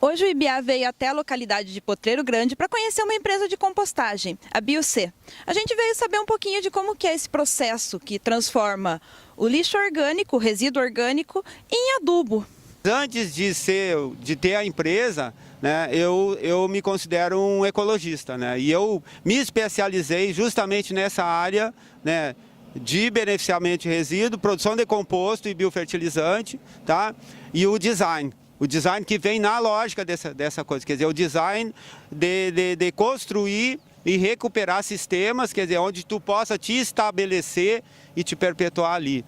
Hoje o IBA veio até a localidade de Potreiro Grande para conhecer uma empresa de compostagem, a BioC. A gente veio saber um pouquinho de como que é esse processo que transforma o lixo orgânico, o resíduo orgânico, em adubo. Antes de ter a empresa, né, eu me considero um ecologista, né, e eu me especializei justamente nessa área, né, de beneficiamento de resíduo, produção de composto e biofertilizante, tá? E o design. O design que vem na lógica dessa coisa, quer dizer, o design de construir e recuperar sistemas, quer dizer, onde tu possa te estabelecer e te perpetuar ali.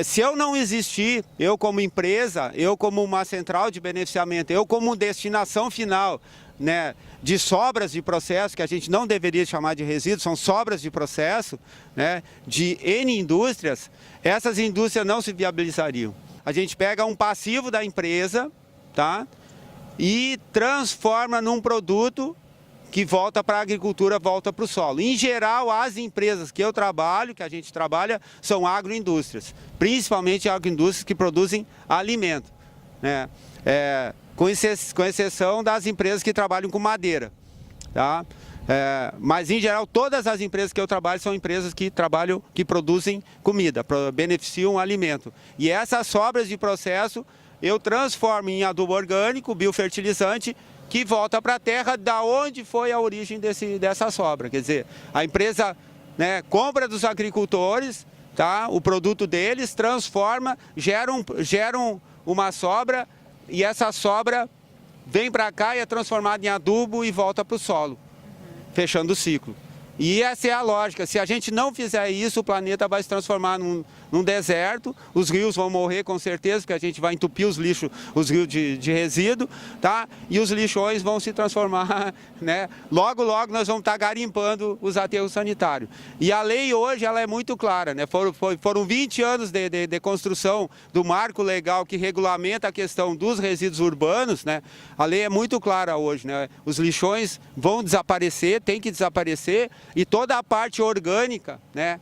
Se eu não existir, eu como empresa, eu como uma central de beneficiamento, eu como destinação final, né, de sobras de processo, que a gente não deveria chamar de resíduos, são sobras de processo, né, de N indústrias, essas indústrias não se viabilizariam. A gente pega um passivo da empresa, tá, e transforma num produto que volta para a agricultura, volta para o solo. Em geral, as empresas que eu trabalho, que a gente trabalha, são agroindústrias, principalmente agroindústrias que produzem alimento, né? Com exceção das empresas que trabalham com madeira, tá? Mas em geral todas as empresas que eu trabalho são empresas que produzem comida, beneficiam o alimento. E essas sobras de processo eu transformo em adubo orgânico, biofertilizante, que volta para a terra, da onde foi a origem dessa sobra. Quer dizer, a empresa, né, compra dos agricultores, tá, o produto deles, transforma, geram uma sobra, e essa sobra vem para cá e é transformada em adubo e volta para o solo, fechando o ciclo. E essa é a lógica. Se a gente não fizer isso, o planeta vai se transformar num deserto, os rios vão morrer com certeza, porque a gente vai entupir os rios de resíduo, tá? E os lixões vão se transformar, né? Logo nós vamos estar garimpando os aterros sanitários. E a lei hoje ela é muito clara, né? Foram 20 anos de construção do marco legal que regulamenta a questão dos resíduos urbanos, né? A lei é muito clara hoje, né? Os lixões vão desaparecer, tem que desaparecer, e toda a parte orgânica, né?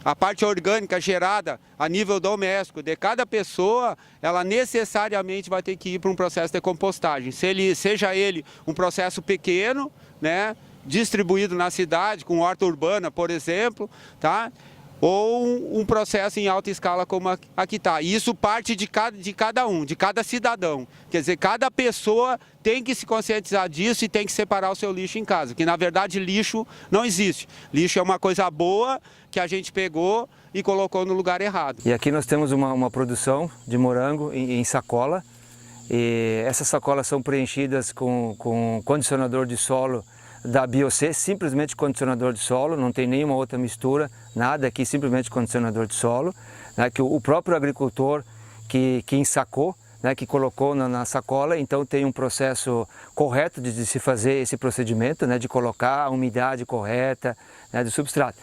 A parte orgânica gerada a nível doméstico de cada pessoa, ela necessariamente vai ter que ir para um processo de compostagem. Seja ele um processo pequeno, né, distribuído na cidade, com horta urbana, por exemplo, tá? Ou um processo em alta escala como aqui está. E isso parte de cada cidadão. Quer dizer, cada pessoa tem que se conscientizar disso e tem que separar o seu lixo em casa. Que na verdade lixo não existe. Lixo é uma coisa boa que a gente pegou e colocou no lugar errado. E aqui nós temos uma produção de morango em sacola. E essas sacolas são preenchidas com condicionador de solo da BioC, simplesmente condicionador de solo, não tem nenhuma outra mistura, nada aqui, simplesmente condicionador de solo, né, que o próprio agricultor que ensacou, né, que colocou na sacola, então tem um processo correto de se fazer esse procedimento, né, de colocar a umidade correta, né, do substrato.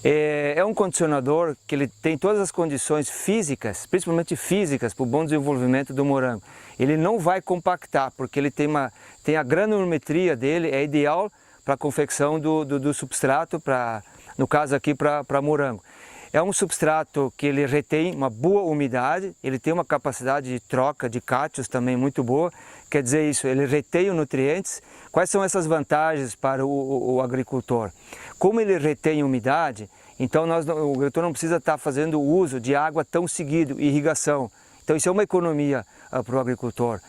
É um condicionador que ele tem todas as condições físicas, principalmente físicas, para o bom desenvolvimento do morango. Ele não vai compactar, porque ele tem a granulometria dele, é ideal para a confecção do substrato, no caso aqui para morango. É um substrato que ele retém uma boa umidade, ele tem uma capacidade de troca de cátions também muito boa, quer dizer isso, ele retém os nutrientes. Quais são essas vantagens para o agricultor? Como ele retém umidade, então o agricultor não precisa estar fazendo uso de água tão seguido, irrigação. Então isso é uma economia para o agricultor.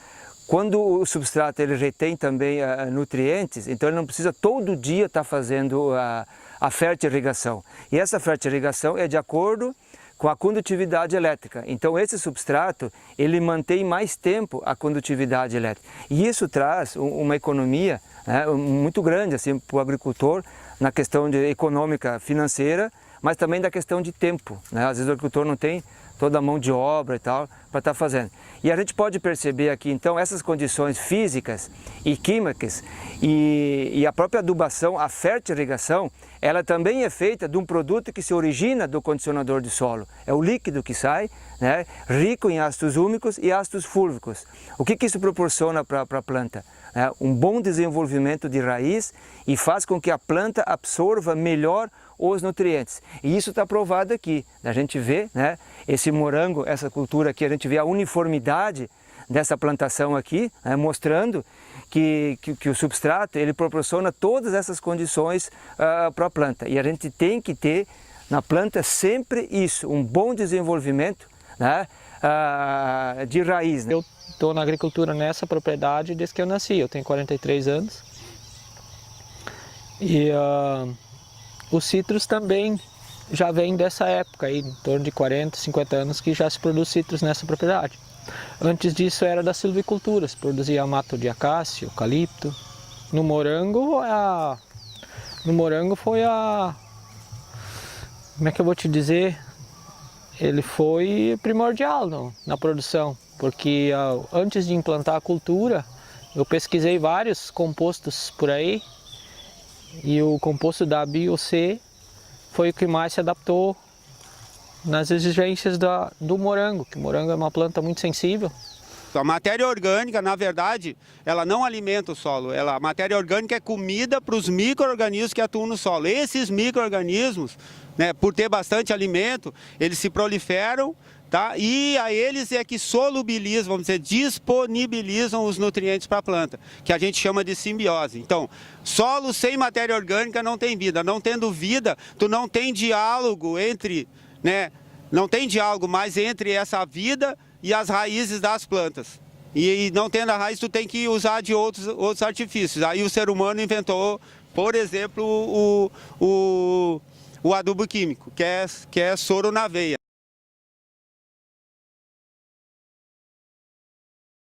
Quando o substrato ele retém também nutrientes, então ele não precisa todo dia estar fazendo a fertirrigação. E essa fertirrigação é de acordo com a condutividade elétrica. Então esse substrato ele mantém mais tempo a condutividade elétrica. E isso traz uma economia, né, muito grande assim, para o agricultor na questão econômica financeira, mas também da questão de tempo, né? Às vezes o agricultor não tem toda a mão de obra e tal para estar fazendo. E a gente pode perceber aqui então essas condições físicas e químicas e a própria adubação, a fertirrigação, ela também é feita de um produto que se origina do condicionador de solo. É o líquido que sai, né, rico em ácidos úmicos e ácidos fúlvicos. O que isso proporciona para a planta? Um bom desenvolvimento de raiz e faz com que a planta absorva melhor os nutrientes. E isso está provado aqui. A gente vê, né, esse morango, essa cultura aqui, a gente vê a uniformidade dessa plantação aqui, né, mostrando que o substrato ele proporciona todas essas condições para a planta. E a gente tem que ter na planta sempre isso, um bom desenvolvimento, né, de raiz. Né? Eu estou na agricultura nessa propriedade desde que eu nasci, eu tenho 43 anos. E os citros também já vem dessa época, aí, em torno de 40, 50 anos que já se produz citros nessa propriedade. Antes disso era da silvicultura, se produzia mato de acácia, eucalipto. No morango foi como é que eu vou te dizer? Ele foi primordial na produção, porque antes de implantar a cultura, eu pesquisei vários compostos por aí, e o composto da BioC foi o que mais se adaptou nas exigências do morango, que o morango é uma planta muito sensível. A matéria orgânica, na verdade, ela não alimenta o solo. A matéria orgânica é comida para os micro-organismos que atuam no solo. Esses micro-organismos, né, por ter bastante alimento, eles se proliferam, tá? E a eles é que solubilizam, vamos dizer, disponibilizam os nutrientes para a planta, que a gente chama de simbiose. Então, solo sem matéria orgânica não tem vida. Não tendo vida, tu não tem diálogo entre, né, não tem diálogo mais entre essa vida e as raízes das plantas. E não tendo a raiz, tu tem que usar de outros artifícios. Aí o ser humano inventou, por exemplo, o adubo químico, que é soro na veia.